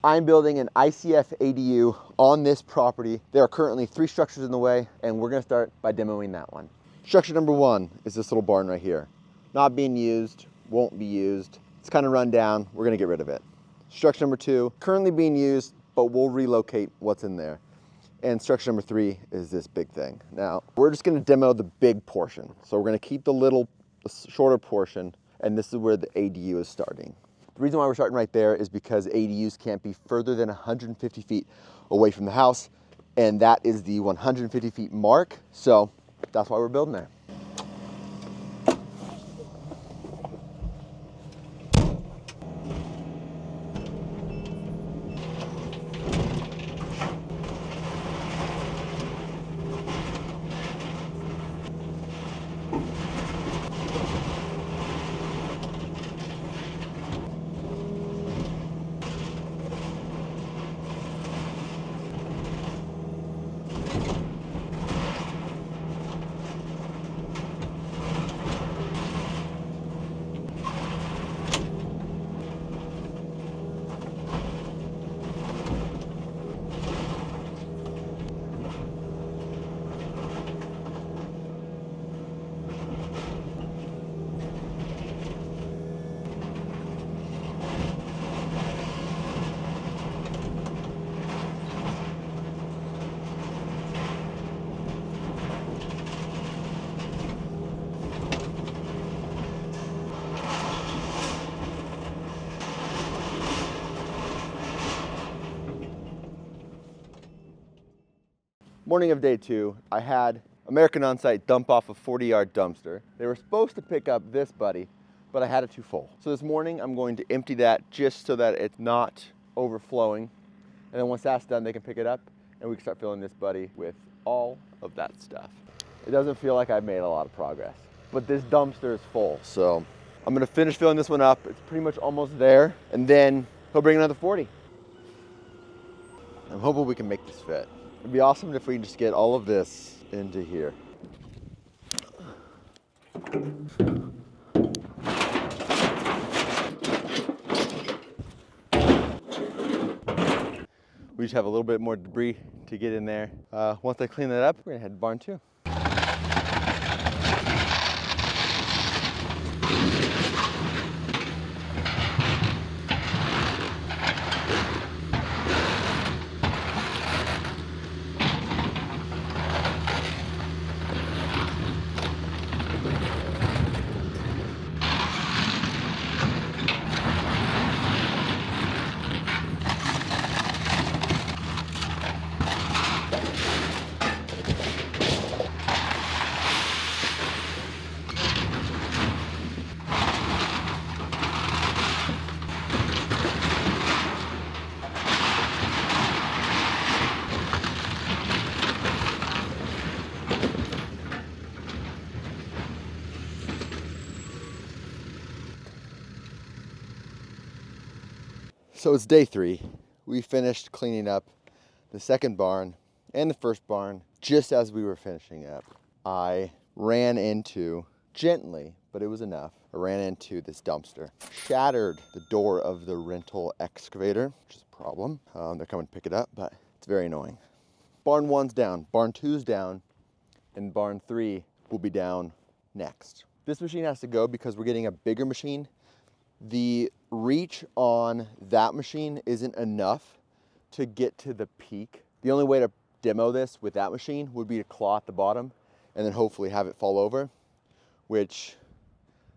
I'm building an ICF ADU on this property. There are currently 3 structures in the way, and we're gonna start by demoing that one. Structure number 1 is this little barn right here. Not being used, won't be used. It's kind of run down, we're gonna get rid of it. Structure number 2, currently being used, but we'll relocate what's in there. And structure number 3 is this big thing. Now, we're just gonna demo the big portion. So we're gonna keep the shorter portion, and this is where the ADU is starting. The reason why we're starting right there is because ADUs can't be further than 150 feet away from the house, and that is the 150 feet mark, so that's why we're building there. Morning of day 2, I had American On-Site dump off a 40-yard dumpster. They were supposed to pick up this buddy, but I had it too full. So this morning I'm going to empty that just so that it's not overflowing. And then once that's done, they can pick it up and we can start filling this buddy with all of that stuff. It doesn't feel like I've made a lot of progress, but this dumpster is full. So I'm gonna finish filling this one up. It's pretty much almost there. And then he'll bring another 40. I'm hoping we can make this fit. It'd be awesome if we can just get all of this into here. We just have a little bit more debris to get in there. Once I clean that up, we're gonna head to barn 2. So it's day 3. We finished cleaning up the second barn and the first barn. Just as we were finishing up, I ran into, gently, but it was enough, I ran into this dumpster. Shattered the door of the rental excavator, which is a problem. They're coming to pick it up, but it's very annoying. Barn 1's down, barn 2's down, and barn 3 will be down next. This machine has to go because we're getting a bigger machine. The reach on that machine isn't enough to get to the peak. The only way to demo this with that machine would be to claw at the bottom and then hopefully have it fall over, which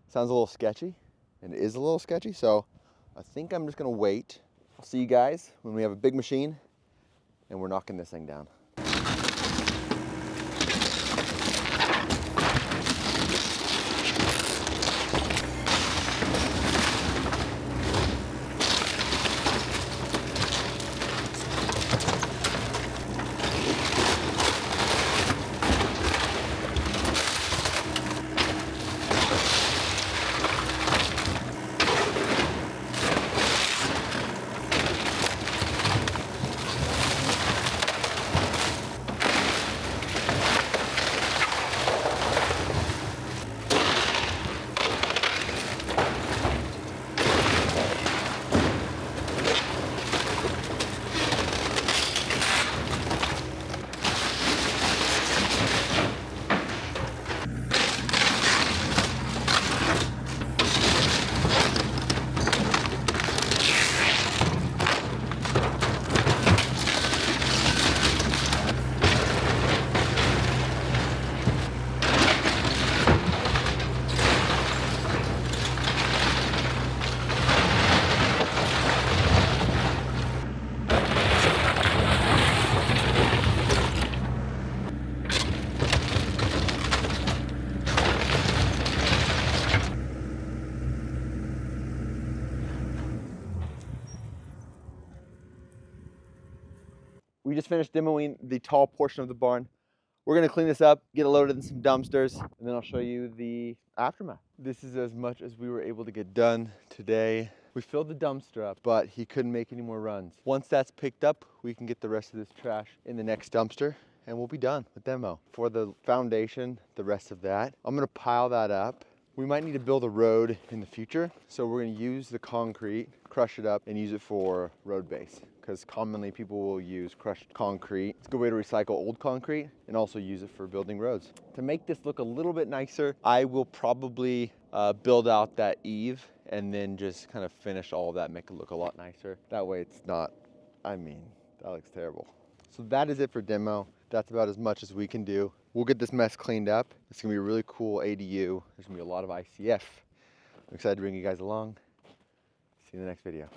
sounds a little sketchy, and it is a little sketchy, so I think I'm just gonna wait. I'll see you guys when we have a big machine and we're knocking this thing down. We just finished demoing the tall portion of the barn. We're gonna clean this up, get it loaded in some dumpsters, and then I'll show you the aftermath. This is as much as we were able to get done today. We filled the dumpster up, but he couldn't make any more runs. Once that's picked up, we can get the rest of this trash in the next dumpster, and we'll be done with demo. For the foundation, the rest of that, I'm gonna pile that up. We might need to build a road in the future, so we're gonna use the concrete, crush it up, and use it for road base, because commonly people will use crushed concrete. It's a good way to recycle old concrete and also use it for building roads. To make this look a little bit nicer, I will probably build out that eave and then just kind of finish all of that, make it look a lot nicer. That way it's not, I mean, that looks terrible. So that is it for demo. That's about as much as we can do. We'll get this mess cleaned up. It's gonna be a really cool ADU. There's gonna be a lot of ICF. I'm excited to bring you guys along. See you in the next video.